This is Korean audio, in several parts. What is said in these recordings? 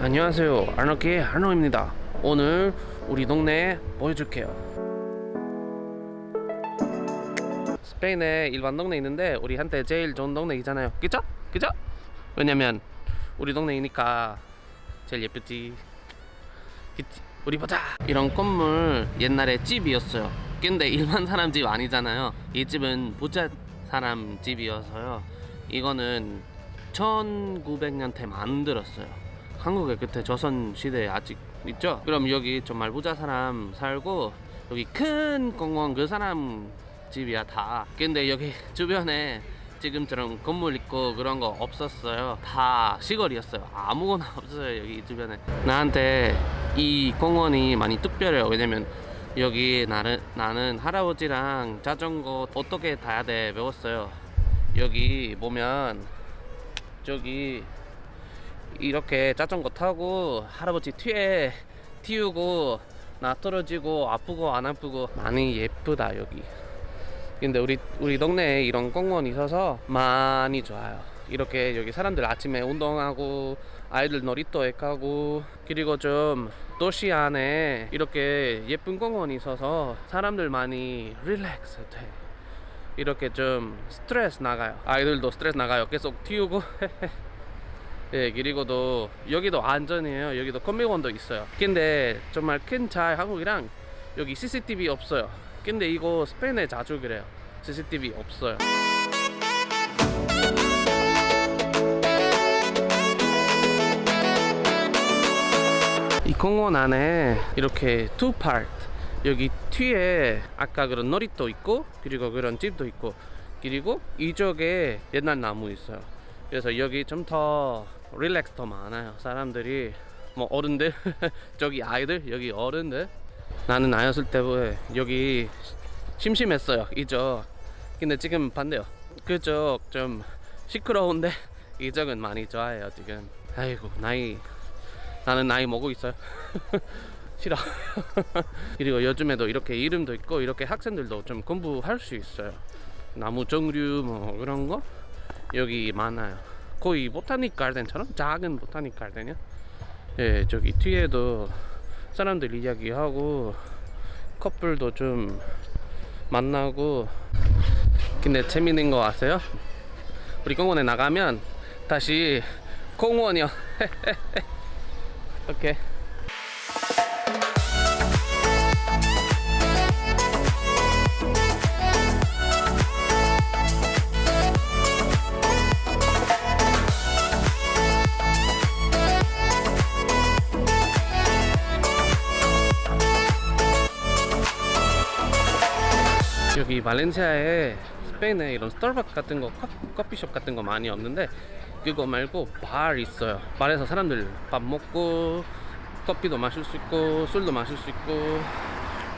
안녕하세요, 아노키의 아노입니다. 오늘 우리 동네 보여줄게요. 스페인에 일반 동네 있는데 우리한테 제일 좋은 동네이잖아요. 그죠? 그죠? 왜냐면 우리 동네이니까 제일 예쁘지. 그치? 우리 보자. 이런 건물 옛날에 집이었어요. 근데 일반 사람 집 아니잖아요. 이 집은 부자 사람 집이어서요. 이거는 1900년대 만들었어요. 한국에 그때 조선시대에 아직 있죠? 그럼 여기 정말 부자 사람 살고, 여기 큰 공원 그 사람 집이야 다. 근데 여기 주변에 지금처럼 건물 있고 그런 거 없었어요. 다 시골이었어요. 아무거나 없어요 여기 주변에. 나한테 이 공원이 많이 특별해요. 왜냐면 여기 나는 할아버지랑 자전거 어떻게 타야 돼 배웠어요. 여기 보면 저기 이렇게 자전거 타고 할아버지 뒤에 띄우고 나 떨어지고 아프고 안 아프고 많이 예쁘다 여기. 근데 우리 동네에 이런 공원이 있어서 많이 좋아요. 이렇게 여기 사람들 아침에 운동하고 아이들 놀이터에 가고, 그리고 좀 도시 안에 이렇게 예쁜 공원이 있어서 사람들 많이 릴렉스 돼. 이렇게 좀 스트레스 나가요. 아이들도 스트레스 나가요. 계속 튀우고 예, 그리고도 여기도 안전해요. 여기도 컨벤원도 있어요. 근데 정말 큰 차이 한국이랑 여기 CCTV 없어요. 근데 이거 스페인에 자주 그래요. CCTV 없어요. 이 공원 안에 이렇게 투 파트, 여기 뒤에 아까 그런 놀이터 있고, 그리고 그런 집도 있고, 그리고 이쪽에 옛날 나무 있어요. 그래서 여기 좀 더 릴렉스 더 많아요. 사람들이 뭐 어른들 저기 아이들, 여기 어른들. 나는 아이였을 때 여기 심심했어요 이쪽. 근데 지금 반대요. 그쪽 좀 시끄러운데 이쪽은 많이 좋아해요 지금. 아이고 나는 나이 먹고 있어요. 싫어. 그리고 요즘에도 이렇게 이름도 있고 이렇게 학생들도 좀 공부할 수 있어요. 나무 정류 뭐 그런 거 여기 많아요. 거의 보타닉 가든처럼 작은 보타닉 가든이요. 예, 저기 뒤에도 사람들 이야기하고 커플도 좀 만나고. 근데 재밌는 거 아세요? 우리 공원에 나가면 다시 공원이요. 오케이. 여기 발렌시아에 스페인에 이런 스타벅스 같은 거 커피숍 같은 거 많이 없는데, 그거 말고 bar 있어요. 바에서 사람들 밥 먹고 커피도 마실 수 있고 술도 마실 수 있고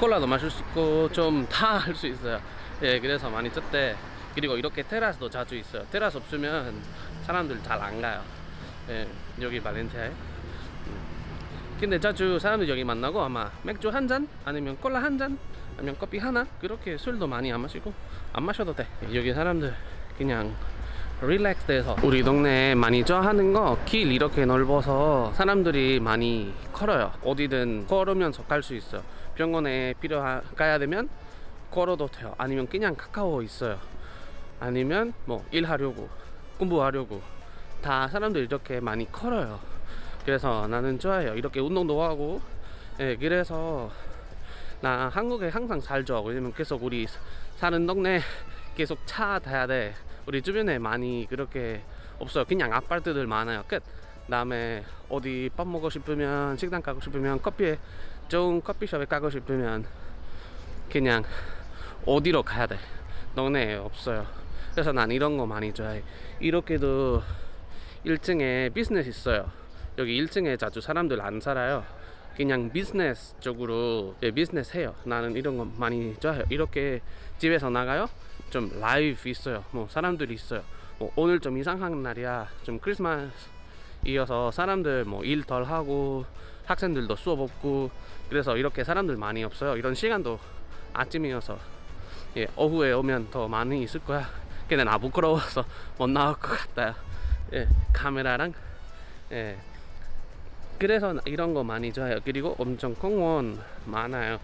콜라도 마실 수 있고 좀 다 할 수 있어요. 예, 그래서 많이 쪘대. 그리고 이렇게 테라스도 자주 있어요. 테라스 없으면 사람들 잘 안 가요. 예, 여기 발렌시아에. 근데 자주 사람들 여기 만나고 아마 맥주 한 잔 아니면 콜라 한 잔 아니면 커피 하나, 그렇게 술도 많이 안 마시고 안 마셔도 돼. 여기 사람들 그냥 릴렉스 돼서. 우리 동네에 많이 좋아하는 거, 길 이렇게 넓어서 사람들이 많이 걸어요. 어디든 걸으면서 갈 수 있어요. 병원에 가야 되면 걸어도 돼요. 아니면 그냥 가까워 있어요. 아니면 뭐 일하려고 공부하려고 다 사람들 이렇게 많이 걸어요. 그래서 나는 좋아해요. 이렇게 운동도 하고. 예, 그래서 나 한국에 항상 살죠. 왜냐면 계속 우리 사는 동네 계속 차 타야 돼. 우리 주변에 많이 그렇게 없어요. 그냥 아파트들 많아요. 끝. 다음에 어디 밥 먹고 싶으면, 식당 가고 싶으면, 좋은 커피숍에 가고 싶으면 그냥 어디로 가야 돼. 동네에 없어요. 그래서 난 이런 거 많이 좋아해. 이렇게도 1층에 비즈니스 있어요. 여기 1층에 자주 사람들 안 살아요. 그냥 비즈니스 쪽으로 비즈니스 해요. 나는 이런 거 많이 좋아해요. 이렇게 집에서 나가요. 좀 라이브 있어요. 뭐 사람들이 있어요. 뭐 오늘 좀 이상한 날이야. 좀 크리스마스 이어서 사람들 뭐 일 덜 하고 학생들도 수업 없고, 그래서 이렇게 사람들 많이 없어요. 이런 시간도 아침이어서. 예, 오후에 오면 더 많이 있을 거야. 근데 나 부끄러워서 못 나올 것 같아요. 예, 카메라랑 예, 그래서 이런 거 많이 좋아요. 그리고 엄청 공원 많아요.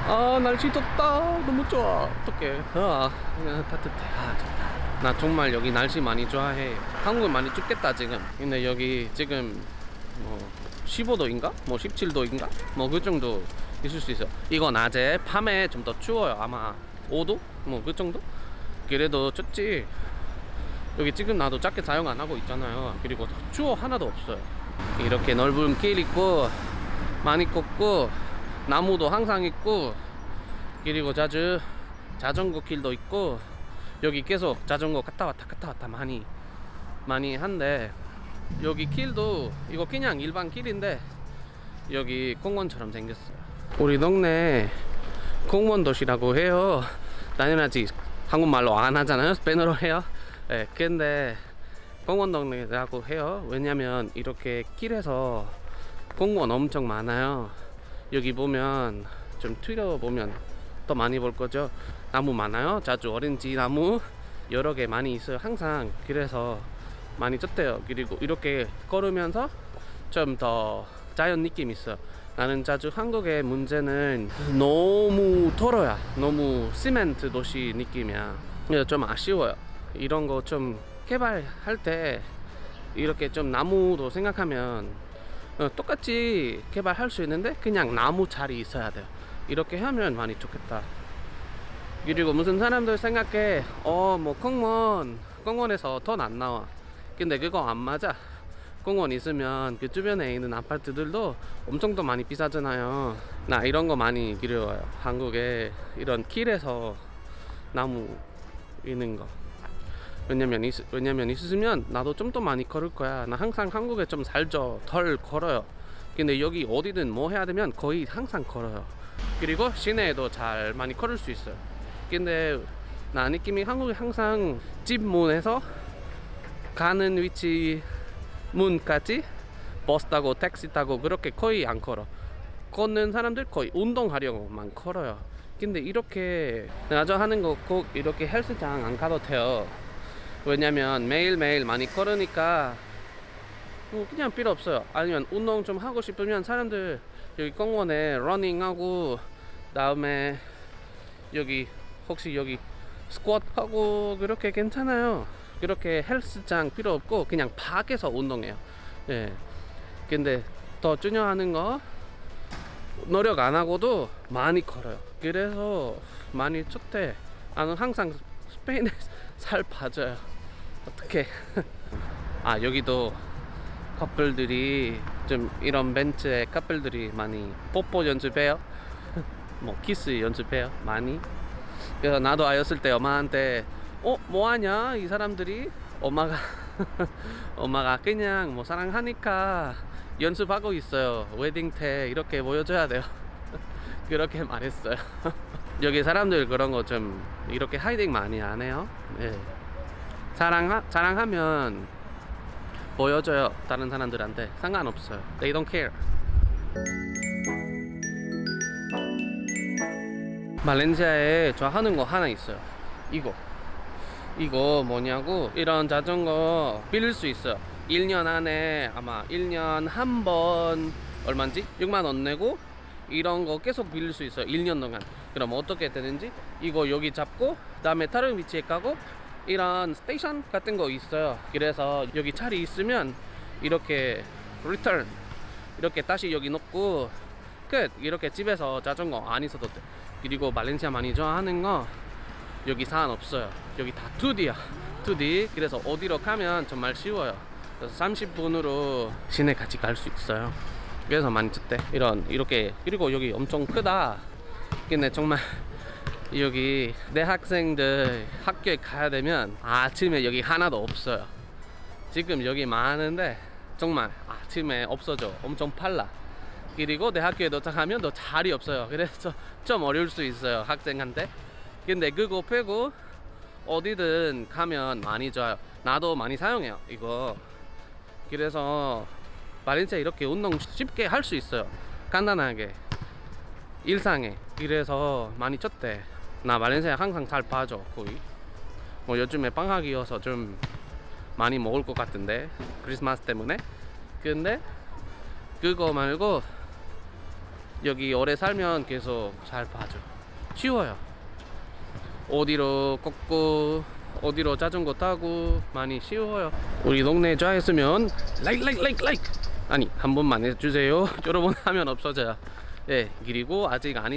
아, 날씨 덥다. 너무 좋아. 어떡해. 따뜻해. 좋다. 나 정말 여기 날씨 많이 좋아해. 한국은 많이 춥겠다 지금. 근데 여기 지금 뭐 15도인가? 뭐 17도인가? 뭐 그 정도 있을 수 있어. 이거 낮에 밤에 좀 더 추워요. 아마 5도? 뭐 그 정도? 그래도 춥지. 여기 지금 나도 자켓 사용 안 하고 있잖아요. 그리고 추워 하나도 없어요. 이렇게 넓은 길 있고 많이 걷고 나무도 항상 있고, 그리고 자주 자전거 길도 있고, 여기 계속 자전거 갔다 왔다 많이 한데, 여기 길도 이거 그냥 일반 길인데 여기 공원처럼 생겼어요. 우리 동네 공원 도시라고 해요. 당연하지, 한국말로 안 하잖아요. 스페인어로 해요. 네, 근데 공원 동네라고 해요. 왜냐면 이렇게 길에서 공원 엄청 많아요. 여기 보면 좀 트위터 보면 더 많이 볼 거죠. 나무 많아요. 자주 오렌지 나무 여러 개 많이 있어요. 항상 그래서 많이 쪘대요. 그리고 이렇게 걸으면서 좀 더 자연 느낌 있어요. 나는 자주 한국의 문제는 너무 더러야. 너무 시멘트 도시 느낌이야. 그래서 좀 아쉬워요. 이런 거 좀 개발할 때 이렇게 좀 나무도 생각하면 똑같이 개발할 수 있는데 그냥 나무 자리 있어야 돼요. 이렇게 하면 많이 좋겠다. 그리고 무슨 사람들 생각해, 뭐 공원에서 돈 안 나와. 근데 그거 안 맞아. 공원 있으면 그 주변에 있는 아파트들도 엄청 더 많이 비싸잖아요. 나 이런 거 많이 그리워요. 한국에 이런 길에서 나무 있는 거. 왜냐면 있으면 나도 좀 더 많이 걸을 거야. 나 항상 한국에 좀 살죠. 덜 걸어요. 근데 여기 어디든 뭐 해야 되면 거의 항상 걸어요. 그리고 시내에도 잘 많이 걸을 수 있어요. 근데 나 느낌이 한국에 항상 집 문에서 가는 위치 문까지 버스 타고 택시 타고 그렇게 거의 안 걸어. 걷는 사람들 거의 운동하려고만 걸어요. 근데 이렇게 나저 하는 거 꼭 이렇게 헬스장 안 가도 돼요. 왜냐면 매일매일 많이 걸으니까 그냥 필요 없어요. 아니면 운동 좀 하고 싶으면 사람들 여기 공원에 러닝하고, 다음에 여기 혹시 여기 스쿼트 하고 그렇게 괜찮아요. 그렇게 헬스장 필요 없고 그냥 밖에서 운동해요. 예. 근데 더 중요한 거, 노력 안 하고도 많이 걸어요. 그래서 많이 좋대. 나는 항상 스페인에 살 빠져요. 어떡해. 여기도 커플들이 좀 이런 벤츠에 커플들이 많이 뽀뽀 연습해요. 뭐 키스 연습해요 많이. 그래서 나도 아였을 때 엄마한테 뭐하냐 이 사람들이, 엄마가 그냥 뭐 사랑하니까 연습하고 있어요. 웨딩 때 이렇게 보여줘야 돼요. 그렇게 말했어요. 여기 사람들 그런 거 좀 이렇게 하이딩 많이 안 해요. 네. 자랑하면 보여줘요. 다른 사람들한테 상관없어요. They don't care. 말레이시아에 저 하는 거 하나 있어요. 이거 뭐냐고, 이런 자전거 빌릴 수 있어요. 1년 안에 아마 1년 한 번 얼마인지 6만 원 내고 이런 거 계속 빌릴 수 있어요. 1년 동안. 그럼 어떻게 되는지, 이거 여기 잡고 다음에 다른 위치에 가고, 이런 스테이션 같은 거 있어요. 그래서 여기 차리 있으면 이렇게 리턴, 이렇게 다시 여기 놓고 끝. 이렇게 집에서 자전거 안 있어도 돼. 그리고 말레이시아 많이 좋아하는 거, 여기 산 없어요. 여기 다 2D야 2D. 그래서 어디로 가면 정말 쉬워요. 그래서 30분으로 시내 같이 갈 수 있어요. 그래서 많이 좋대. 이렇게. 그리고 여기 엄청 크다. 근데 정말 여기 내 학생들 학교에 가야 되면 아침에 여기 하나도 없어요. 지금 여기 많은데 정말 아침에 없어져. 엄청 빨라. 그리고 내 학교에 도착하면 또 자리 없어요. 그래서 좀 어려울 수 있어요, 학생한테. 근데 그거 빼고 어디든 가면 많이 좋아요. 나도 많이 사용해요 이거. 그래서 말레이시아 이렇게 운동 쉽게 할 수 있어요. 간단하게. 일상에. 그래서 많이 쪘대. 나 말레이시아에 항상 살 빠져 거의. 뭐 요즘에 방학이어서 좀 많이 먹을 것 같은데 크리스마스 때문에. 근데 그거 말고 여기 오래 살면 계속 살 빠져. 쉬워요. 어디로 걷고 어디로 자전거 타고 많이 쉬워요. 우리 동네 좋아했으면 like 아니 한 번만 해주세요. 여러 번 하면 없어져요. 예, 그리고 아직 안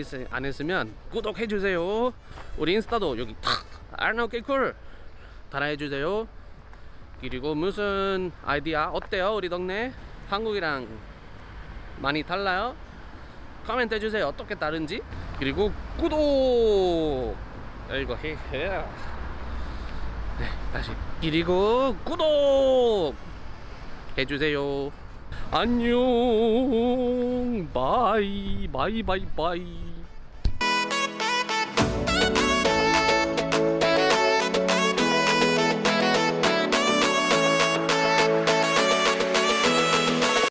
했으면 구독해주세요. 우리 인스타도 여기 탁 알노케쿨 달아해주세요. 그리고 무슨 아이디어 어때요? 우리 동네 한국이랑 많이 달라요? 코멘트 해주세요. 어떻게 다른지. 그리고 구독 이거 해. 네, 다시. 그리고 구독 해주세요. 안녕. 바이 바이 바이 바이.